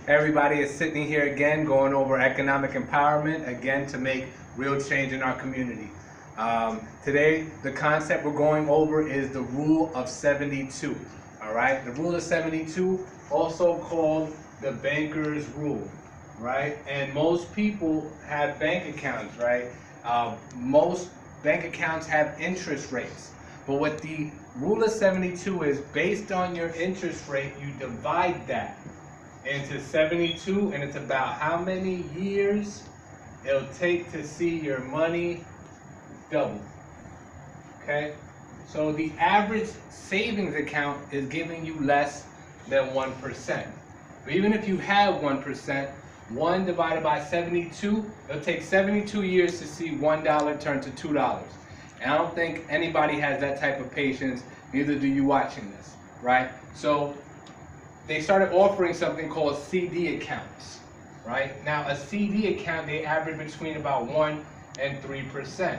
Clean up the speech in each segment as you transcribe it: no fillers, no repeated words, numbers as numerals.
Everybody, is Sydney here again, going over economic empowerment, again to make real change in our community. Today, the concept we're going over is the Rule of 72. All right, the Rule of 72, also called the Banker's Rule, right? And most people have bank accounts, right? Most bank accounts have interest rates. But what the Rule of 72 is, based on your interest rate, you divide that into 72, and it's about how many years it'll take to see your money double. Okay? So the average savings account is giving you less than 1%. But even if you have 1%, 1 divided by 72, it'll take 72 years to see $1 turn to $2. And I don't think anybody has that type of patience, neither do you watching this, right? So they started offering something called CD accounts, right? Now a CD account, they average between about 1 and 3%.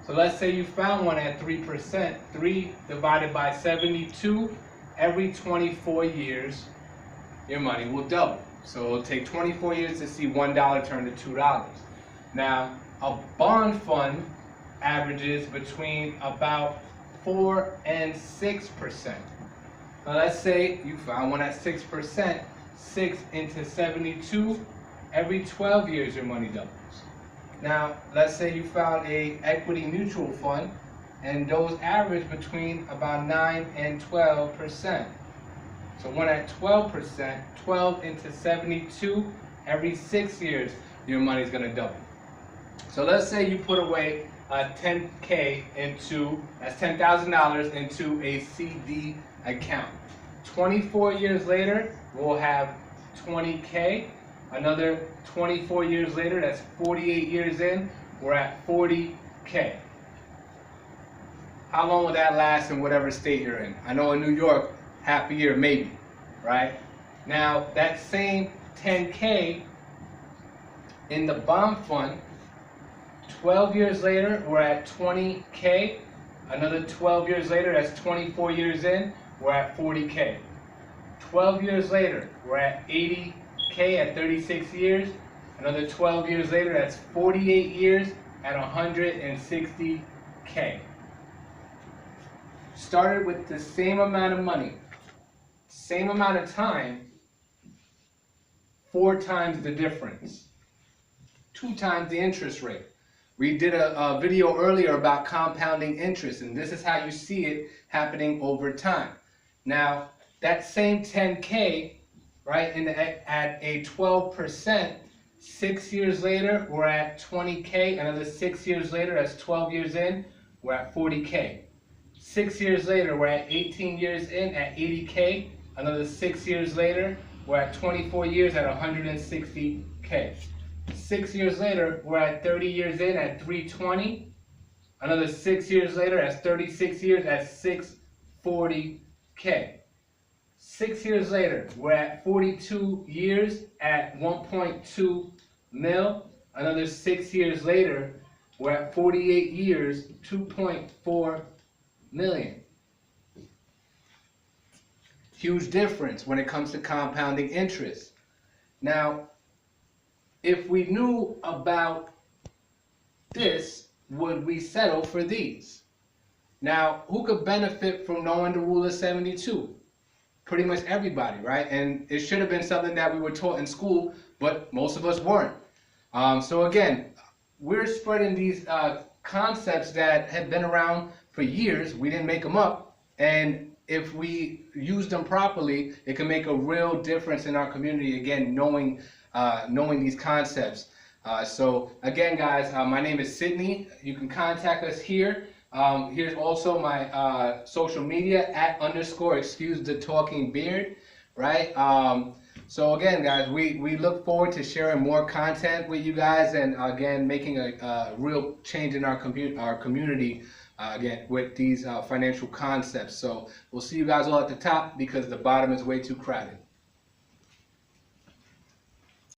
So let's say you found one at 3%, 3 divided by 72, every 24 years, your money will double. So it'll take 24 years to see $1 turn to $2. Now, a bond fund averages between about 4 and 6%. Now let's say you found one at 6%, 6 into 72, every 12 years your money doubles. Now let's say you found a equity mutual fund, and those average between about 9 and 12%. So one at 12%, 12 into 72, every 6 years your money's gonna double. So let's say you put away $10K into, that's $10,000 into a CD account. 24 years later, we'll have 20K. Another 24 years later, that's 48 years in, we're at 40K. How long will that last in whatever state you're in? I know in New York, half a year maybe, right? Now, that same 10K in the bond fund, 12 years later, we're at 20K. Another 12 years later, that's 24 years in, we're at 40K. 12 years later, we're at 80K at 36 years. Another 12 years later, that's 48 years at 160K. Started with the same amount of money, same amount of time, 4 times the difference, 2 times the interest rate. We did a video earlier about compounding interest, and this is how you see it happening over time. Now, that same 10K, right, at a 12%, 6 years later, we're at 20K. Another 6 years later, that's 12 years in, we're at 40K. 6 years later, we're at 18 years in at 80K. Another 6 years later, we're at 24 years at 160K. 6 years later, we're at 30 years in at 320. Another 6 years later, that's 36 years at 640K. 6 years later, we're at 42 years at 1.2 mil. Another 6 years later, we're at 48 years, 2.4 million. Huge difference when it comes to compounding interest. Now, if we knew about this, would we settle for these? Now, who could benefit from knowing the Rule of 72? Pretty much everybody, right? And it should have been something that we were taught in school, but most of us weren't. So again, we're spreading these concepts that have been around for years. We didn't make them up. And if we use them properly, it can make a real difference in our community, again, knowing these concepts. So again, guys, my name is Sydney. You can contact us here. Here's also my social media @_excuse_the_talking_beard, right? So again, guys, we look forward to sharing more content with you guys, and again, making a real change in our community, again, with these financial concepts. So we'll see you guys all at the top, because the bottom is way too crowded.